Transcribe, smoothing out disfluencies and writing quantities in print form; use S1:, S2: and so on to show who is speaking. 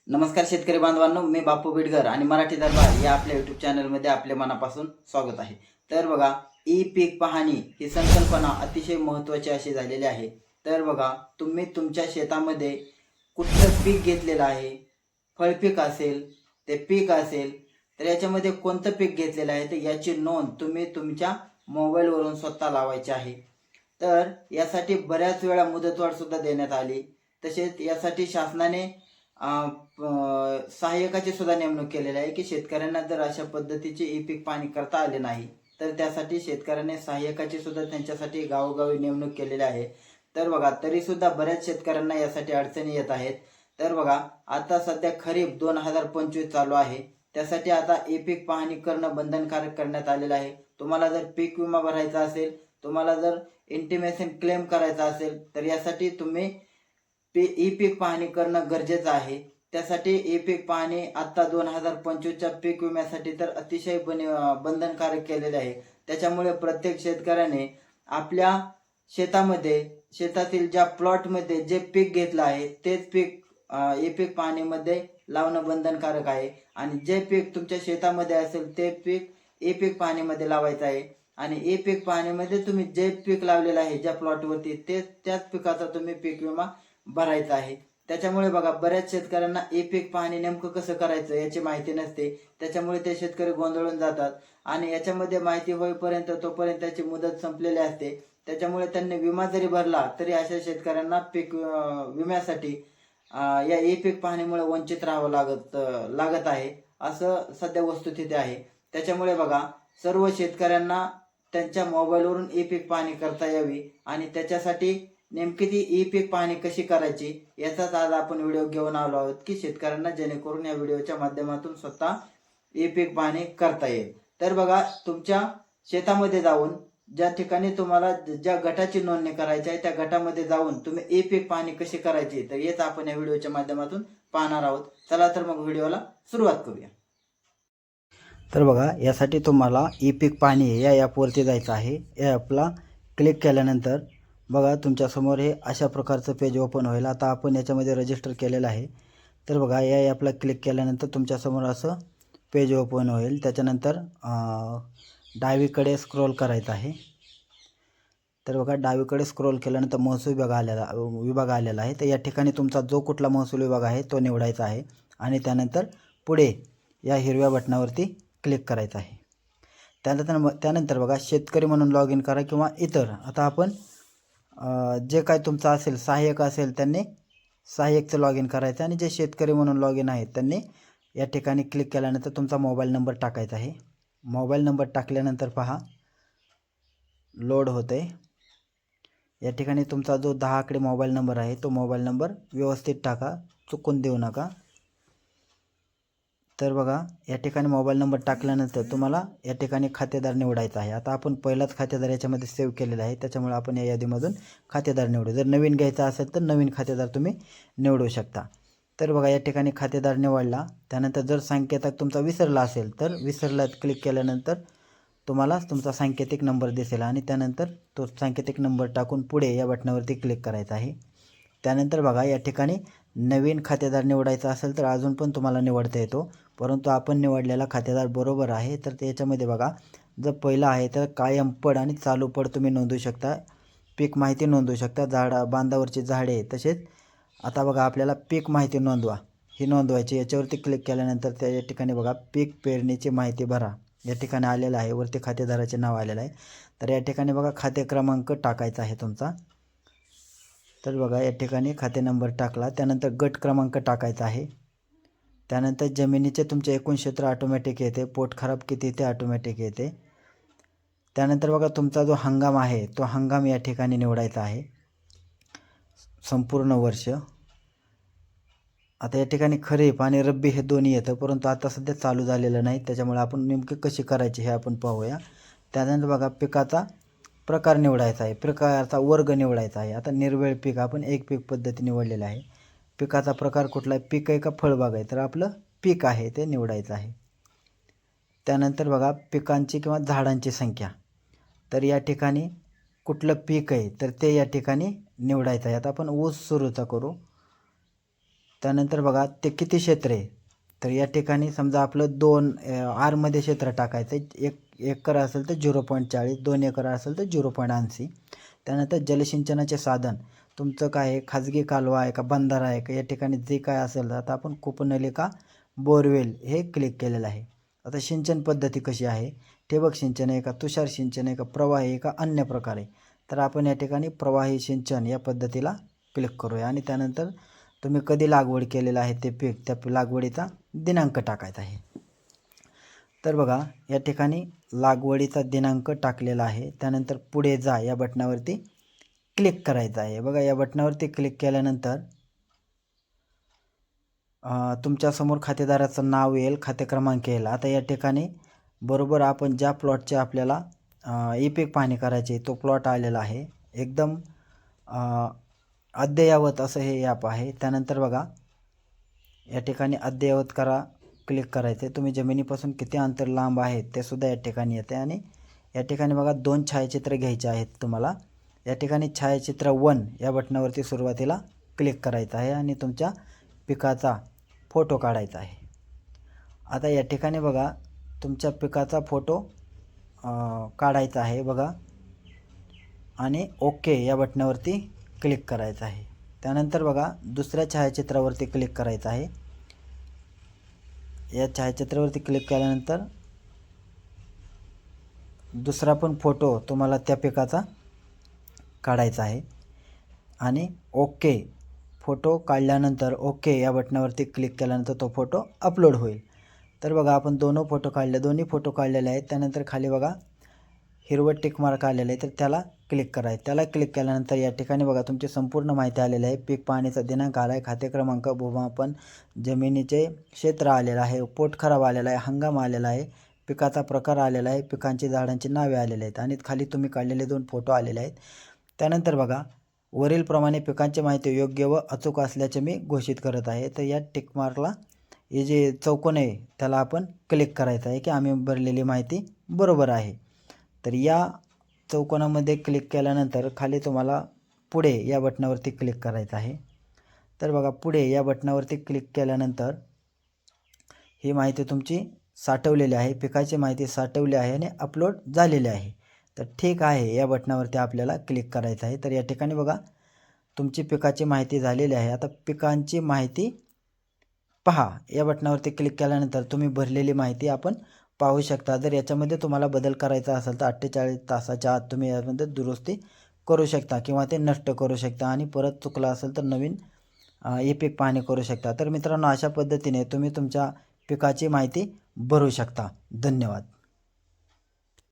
S1: नमस्कार शेतकरी बांधवांनो, मी बापू बिडकर आणि मराठी दरबार या आपल्या यूट्यूब चॅनलमध्ये आपले मनापासून स्वागत आहे. तर बघा, ई पीक पाहणी ही संकल्पना अतिशय महत्त्वाची अशी झालेली आहे. तर बघा, तुम्ही तुमच्या शेतामध्ये कुठलं पीक घेतलेलं आहे, फळपीक असेल, ते पीक असेल, तर याच्यामध्ये कोणतं पीक घेतलेलं आहे तर याची नोंद तुम्ही तुमच्या मोबाईलवरून स्वतः लावायची आहे. तर यासाठी बऱ्याच वेळा मुदतवाढसुद्धा देण्यात आली. तसेच यासाठी शासनाने सहाय्यकाची सुद्धा नेमणूक केलेली आहे, की शेतकऱ्यांना जर अशा पद्धतीचे ई पीक पाहणी करता आले नाही, तर त्यासाठी शेतकऱ्याने सहाय्यकाची सुद्धा त्यांच्यासाठी गावोगावी नेमणूक केलेली आहे. तर बघा, तरीसुद्धा बऱ्याच शेतकऱ्यांना यासाठी अडचणी येत आहेत. तर बघा, आता सध्या खरीप 2025 चालू आहे. त्यासाठी आता ई पीक पाहणी करणं बंधनकारक करण्यात आलेलं आहे. तुम्हाला जर पीक विमा भरायचा असेल, तुम्हाला जर इंटिमेशन क्लेम करायचा असेल, तर यासाठी तुम्ही ई पीक पाहणी करणं गरजेचं आहे. त्यासाठी ई पीक पाहणी आता 2025च्या पीक विम्यासाठी तर अतिशय बंधनकारक केलेले आहे. त्याच्यामुळे प्रत्येक शेतकऱ्याने आपल्या शेतामध्ये, शेतातील ज्या प्लॉटमध्ये जे पीक घेतलं आहे तेच पीक ई पीक पाहणीमध्ये लावणं बंधनकारक आहे आणि जे पीक तुमच्या शेतामध्ये असेल ते पीक ई पीक पाहणीमध्ये लावायचं आहे आणि ई पीक पाहणीमध्ये तुम्ही जे पीक लावलेलं आहे ज्या प्लॉटवरती त्याच पिकाचा तुम्ही पीक विमा भरायचा आहे. त्याच्यामुळे बघा, बऱ्याच शेतकऱ्यांना ई पीक पाहणी नेमकं कसं करायचं याची माहिती नसते. त्याच्यामुळे ते शेतकरी गोंधळून जातात आणि याच्यामध्ये माहिती होईपर्यंत तोपर्यंत त्याची मुदत संपलेली असते. त्याच्यामुळे त्यांनी विमा जरी भरला तरी अशा शेतकऱ्यांना पीक विम्यासाठी या ई पीक पाहणीमुळे वंचित राहावं लागत आहे. असं सध्या वस्तुस्थिती आहे. त्याच्यामुळे बघा, सर्व शेतकऱ्यांना त्यांच्या मोबाईलवरून ई पीक पाहणी करता यावी आणि त्याच्यासाठी नेमकी ती ई पीक पाहणी कशी करायची याचाच आज आपण व्हिडिओ घेऊन आलो आहोत, की शेतकऱ्यांना जेणेकरून या व्हिडिओच्या माध्यमातून स्वतः ई पीक पाहणी करता येईल. तर बघा, तुमच्या शेतामध्ये जाऊन ज्या ठिकाणी तुम्हाला ज्या गटाची नोंदणी करायची आहे त्या गटामध्ये जाऊन तुम्ही ई पीक पाहणी कशी करायची तर हेच आपण या व्हिडिओच्या माध्यमातून पाहणार आहोत. चला तर मग व्हिडिओला सुरुवात करूया. तर बघा, यासाठी तुम्हाला ई पीक पाहणी या ॲपवरती जायचं आहे. या ॲपला क्लिक केल्यानंतर बघा, तुमच्यासमोर हे अशा प्रकारचं पेज ओपन होईल. आता आपण याच्यामध्ये रजिस्टर केलेलं आहे. तर बघा, या ॲपला क्लिक केल्यानंतर तुमच्यासमोर असं पेज ओपन होईल. त्याच्यानंतर डावीकडे स्क्रोल करायचं आहे. तर बघा, डावीकडे स्क्रोल केल्यानंतर महसूल विभाग आलेला आहे. तर या ठिकाणी तुमचा जो कुठला महसूल विभाग आहे तो निवडायचा आहे आणि त्यानंतर पुढे या हिरव्या बटनावरती क्लिक करायचं आहे. त्यानंतर बघा, शेतकरी म्हणून लॉग इन करा किंवा इतर. आता आपण जे काय तुमचं असेल, सहाय्यक असेल त्यांनी सहाय्यकचं लॉग इन करायचं आणि जे शेतकरी म्हणून लॉग इन आहेत त्यांनी या ठिकाणी क्लिक केल्यानंतर तुमचा मोबाईल नंबर टाकायचा आहे. मोबाईल नंबर टाकल्यानंतर पहा, लोड होते. या ठिकाणी तुमचा जो 10 आकडे मोबाईल नंबर आहे तो मोबाईल नंबर व्यवस्थित टाका, चुकून देऊ नका. तर बघा, या ठिकाणी मोबाईल नंबर टाकल्यानंतर तुम्हाला या ठिकाणी खातेदार निवडायचा आहे. आता आपण पहिलाच खातेदार याच्यामध्ये सेव्ह केलेला आहे, त्याच्यामुळे आपण या यादीमधून खातेदार निवडू. जर नवीन घ्यायचा असेल तर नवीन खातेदार तुम्ही निवडू शकता. तर बघा, या ठिकाणी खातेदार निवडला. त्यानंतर जर सांकेतिक तुमचा विसरला असेल तर विसरला क्लिक केल्यानंतर तुम्हाला तुमचा सांकेतिक नंबर दिसेल आणि त्यानंतर तो सांकेतिक नंबर टाकून पुढे या बटनावरती क्लिक करायचा आहे. त्यानंतर बघा, या ठिकाणी नवीन खातेदार निवडायचा असेल तर अजून पण तुम्हाला निवडता येतो, परंतु आपण निवडलेला खातेदार बरोबर आहे. तर त्याच्यामध्ये बघा, जर पहिला आहे तर कायम पड आणि चालू पड तुम्ही नोंदवू शकता, पीक माहिती नोंदवू शकता, बांधावरची झाडे. तसेच आता बघा, आपल्याला पीक माहिती नोंदवा ही नोंदवायची. याच्यावरती क्लिक केल्यानंतर त्या ठिकाणी बघा, पीक पेरणीची माहिती भरा या ठिकाणी आलेलं आहे. वरती खातेदाराचे नाव आलेलं आहे. तर या ठिकाणी बघा, खाते क्रमांक टाकायचा आहे तुमचा. तर बघा, या ठिकाणी खाते नंबर टाकला. त्यानंतर गट क्रमांक टाकायचा आहे. त्यानंतर जमिनीचे तुमचे एकूण क्षेत्र ऑटोमॅटिक येते, पोट खराब किती ते ऑटोमॅटिक येते. त्यानंतर बघा, तुमचा जो हंगाम आहे तो हंगाम या ठिकाणी निवडायचा आहे, संपूर्ण वर्ष. आता या ठिकाणी खरीप आणि रब्बी हे दोन्ही येतं, परंतु आता सध्या चालू झालेलं नाही, त्याच्यामुळे आपण नेमकी कशी करायची हे आपण पाहूया. त्यानंतर बघा, पिकाचा प्रकार निवडायचा आहे, प्रकारचा वर्ग निवडायचा आहे. आता निर्वेळ पीक आपण एक पीक पद्धती निवडलेला आहे. पिकाचा प्रकार कुठला आहे, पीक आहे का फळबाग आहे, तर आपलं पीक आहे ते निवडायचं आहे. त्यानंतर बघा, पिकांची किंवा झाडांची संख्या. तर या ठिकाणी कुठलं पीक आहे तर ते या ठिकाणी निवडायचं आहे. आता आपण ऊस सुरूचा करू. त्यानंतर बघा ते किती क्षेत्र आहे, तर या ठिकाणी समजा आपलं 2 आरमध्ये क्षेत्र टाकायचं आहे. 1 एकर असेल तर 0.40, 2 एकर असेल तर 0.80. त्यानंतर जलसिंचनाचे साधन तुमचं काय आहे, खाजगी कालवा आहे का बंधारा आहे का, या ठिकाणी जे काय असेल तर आता आपण कूपनली का बोरवेल हे क्लिक केलेलं आहे. आता सिंचन पद्धती कशी आहे, ठिबक सिंचन आहे का, तुषार सिंचन आहे का, प्रवाही आहे का, अन्य प्रकारे. तर आपण या ठिकाणी प्रवाही सिंचन या पद्धतीला क्लिक करूया आणि त्यानंतर तुम्ही कधी लागवड केलेलं आहे ते पीक, त्या लागवडीचा दिनांक टाकायचा आहे. तर बघा या ठिकाणी लागवडीचा दिनांक टाकलेला आहे. त्यानंतर पुढे जा या बटनावरती क्लिक करायचं आहे. बघा या बटनावरती क्लिक केल्यानंतर तुमच्यासमोर खातेदाराचं नाव येईल, खाते क्रमांक येईल. आता या ठिकाणी बरोबर आपण ज्या प्लॉटचे आपल्याला ई-पीक पाहणी करायचे तो प्लॉट आलेला आहे. एकदम अद्ययावत असं हे ॲप आहे. त्यानंतर बघा या ठिकाणी अद्ययावत करा क्लिक करायचं आहे. तुम्ही जमिनीपासून किती अंतर लांब आहे ते सुद्धा या ठिकाणी येते आणि या ठिकाणी बघा 2 छायाचित्र घ्यायचे आहेत तुम्हाला. या ठिकाणी छायाचित्र 1 या बटनावरती सुरुवातीला क्लिक करायचं आहे आणि तुमच्या पिकाचा फोटो काढायचा आहे. आता या ठिकाणी बघा तुमच्या पिकाचा फोटो काढायचा आहे बघा आणि ओके या बटनावरती क्लिक करायचं आहे. त्यानंतर बघा दुसऱ्या छायाचित्रावरती क्लिक करायचं आहे. या छायाचित्रावरती क्लिक केल्यानंतर दुसरा पण फोटो तुम्हाला त्या पिकाचा काढायचा आहे आणि ओके फोटो काढल्यानंतर ओके या बटनावरती क्लिक केल्यानंतर तो फोटो अपलोड होईल. तर बघा आपण दोन्ही फोटो काढलेले आहेत. त्यानंतर खाली बघा हिरवट टिक मार्क आलेला आहे, तर त्याला क्लिक करायचं. त्याला क्लिक केल्यानंतर या ठिकाणी बघा तुमची संपूर्ण माहिती आलेली आहे. पीक पाहणीचा दिनांक आला आहे, खाते क्रमांक, भूमापन, जमिनीचे क्षेत्र आलेलं आहे, पोट खराब आलेला आहे, हंगाम आलेला आहे, पिकाचा प्रकार आलेला आहे, पिकांची झाडांची नावे आलेली आहेत आणि खाली तुम्ही काढलेले 2 फोटो आलेले आहेत. त्यानंतर बघा वरीलप्रमाणे पिकांची माहिती योग्य व अचूक असल्याचे मी घोषित करत आहे. तर या टिक मार्कला हे जे चौकोन आहे त्याला आपण क्लिक करायचं आहे की आम्ही भरलेली माहिती बरोबर आहे. तर या चौकोनामध्ये क्लिक केल्यानंतर खाली तुम्हाला पुढे या बटनावरती क्लिक करायचं आहे. तर बघा पुढे या बटनावरती क्लिक केल्यानंतर ही माहिती तुमची साठवलेली आहे, पिकाची माहिती साठवली आहे आणि अपलोड झालेली आहे. तर ठीक आहे या बटनावरती आपल्याला क्लिक करायचं आहे. तर या ठिकाणी बघा तुमची पिकाची माहिती झालेली आहे. आता पिकांची माहिती पहा या बटनावरती क्लिक केल्यानंतर तुम्ही भरलेली माहिती आपण पाहू शकता. जर याच्यामध्ये तुम्हाला बदल करायचा असेल तर 48 तासाच्या आत तुम्ही यामध्ये दुरुस्ती करू शकता किंवा ते नष्ट करू शकता आणि परत चुकलं असेल तर नवीन ई-पीक पाहणी करू शकता. तर मित्रांनो अशा पद्धतीने तुम्ही तुमच्या पिकाची माहिती भरू शकता. धन्यवाद.